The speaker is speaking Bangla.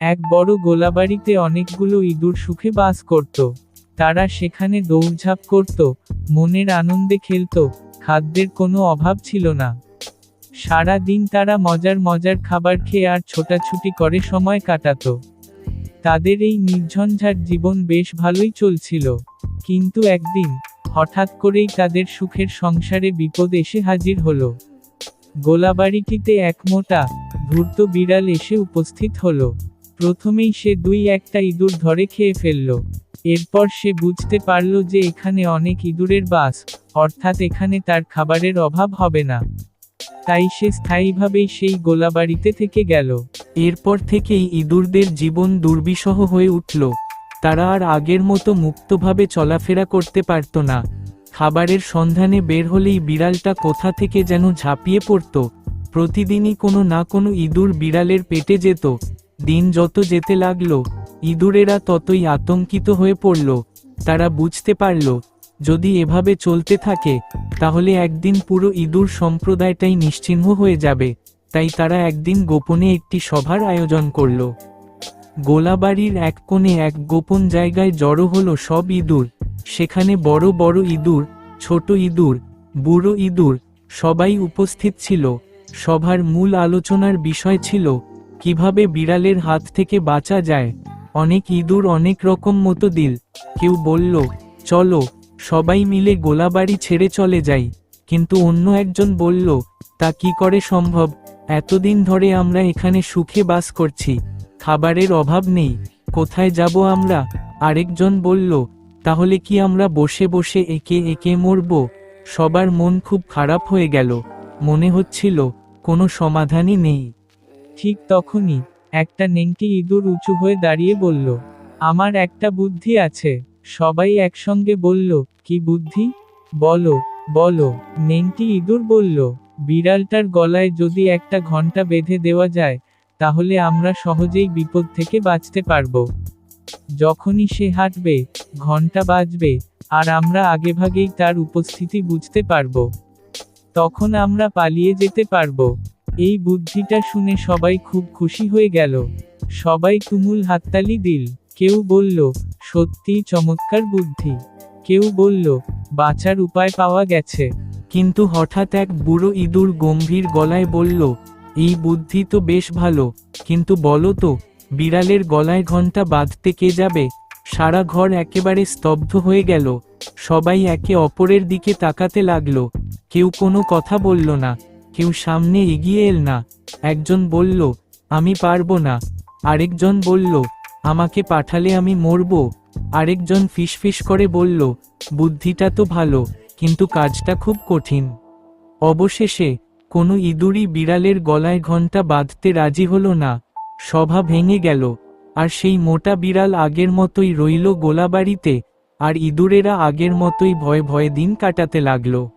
এক বড় গোলাবাড়িতে অনেকগুলো ইঁদুর সুখে বাস করত। তারা সেখানে দৌড়ঝাঁপ করত, মনের আনন্দে খেলত, খাদ্যের কোনো অভাব ছিল না। সারা দিন তারা মজার মজার খাবার খেয়ে আর ছোটাছুটি করে সময় কাটাত। তাদের এই নির্ঝঞ্ঝাট জীবন বেশ ভালোই চলছিল। কিন্তু একদিন, হঠাৎ করেই তাদের সুখের সংসারে বিপদ এসে হাজির হলো। গোলাবাড়িটিতে এক মোটা, ধূর্ত বিড়াল এসে উপস্থিত হলো। প্রথমেই সে একটা ইঁদুর ধরে খেয়ে ফেলল। এরপর সে বুঝতে পারল যে এখানে অনেক ইঁদুরের বাস, অর্থাৎ এখানে তার খাবারের অভাব হবে না। তাই সে স্থায়ীভাবেই সেই গোলাবাড়িতে থেকে গেল। এরপর থেকেই ইঁদুরদের জীবন দুর্বিষহ হয়ে উঠল। তারা আর আগের মতো মুক্তভাবে চলাফেরা করতে পারত না। খাবারের সন্ধানে বের হলেই বিড়ালটা কোথা থেকে যেন ঝাঁপিয়ে পড়ত। প্রতিদিনই কোনো না কোনো ইঁদুর বিড়ালের পেটে যেত। দিন যত যেতে লাগল, ইঁদুরেরা ততই আতঙ্কিত হয়ে পড়ল। তারা বুঝতে পারল, যদি এভাবে চলতে থাকে, তাহলে একদিন পুরো ইঁদুর সম্প্রদায়টাই নিশ্চিহ্ন হয়ে যাবে। তাই তারা একদিন গোপনে একটি সভার আয়োজন করল। গোলাবাড়ির এক কোণে এক গোপন জায়গায় জড়ো হলো সব ইঁদুর। সেখানে বড় বড় ইঁদুর, ছোট ইঁদুর, বুড়ো ইঁদুর, সবাই উপস্থিত ছিল। সভার মূল আলোচনার বিষয় ছিল কিভাবে বিড়ালের হাত থেকে বাঁচা যায়। অনেক ইঁদুর অনেক রকম মতো দিল। কেউ বলল, চলো সবাই মিলে গোলাবাড়ি ছেড়ে চলে যাই। কিন্তু অন্য একজন বলল, তা কি করে সম্ভব? এতদিন ধরে আমরা এখানে সুখে বাস করছি, খাবারের অভাব নেই, কোথায় যাব আমরা? আরেকজন বলল, তাহলে কি আমরা বসে বসে একে একে মরব? সবার মন খুব খারাপ হয়ে গেল। মনে হচ্ছিল কোনো সমাধানই নেই। ঠিক তখনই একটা নেংটি ইঁদুর উঁচু হয়ে দাঁড়িয়ে বলল, আমার একটা বুদ্ধি আছে। সবাই একসঙ্গে বলল, কি বুদ্ধি? বলো বলো। নেংটি ইঁদুর বলল, বিড়ালটার গলায় যদি একটা ঘণ্টা বেঁধে দেওয়া যায়, তাহলে আমরা সহজেই বিপদ থেকে বাঁচতে পারব। যখনই সে হাঁটবে, ঘণ্টা বাজবে, আর আমরা আগেভাগেই তার উপস্থিতি বুঝতে পারব। তখন আমরা পালিয়ে যেতে পারব। এই বুদ্ধিটা শুনে সবাই খুব খুশি হয়ে গেল। সবাই তুমুল হাততালি দিল। কেউ বলল, সত্যিই চমৎকার বুদ্ধি। কেউ বলল, বাঁচার উপায় পাওয়া গেছে। কিন্তু হঠাৎ এক বুড়ো ইঁদুর গম্ভীর গলায় বলল, এই বুদ্ধি তো বেশ ভালো, কিন্তু বলো তো, বিড়ালের গলায় ঘণ্টা বাঁধতে কে যাবে? সারা ঘর একেবারে স্তব্ধ হয়ে গেল। সবাই একে অপরের দিকে তাকাতে লাগলো। কেউ কোনো কথা বলল না, কেউ সামনে এগিয়ে এল না। একজন বলল, আমি পারবো না। আরেকজন বলল, আমাকে পাঠালে আমি মরব। আরেকজন ফিসফিস করে বলল, বুদ্ধিটা তো ভালো, কিন্তু কাজটা খুব কঠিন। অবশেষে কোনো ইঁদুরই বিড়ালের গলায় ঘণ্টা বাঁধতে রাজি হলো না। সভা ভেঙে গেল, আর সেই মোটা বিড়াল আগের মতোই রইল গোলাবাড়িতে, আর ইঁদুরেরা আগের মতোই ভয়ে ভয়ে দিন কাটাতে লাগলো।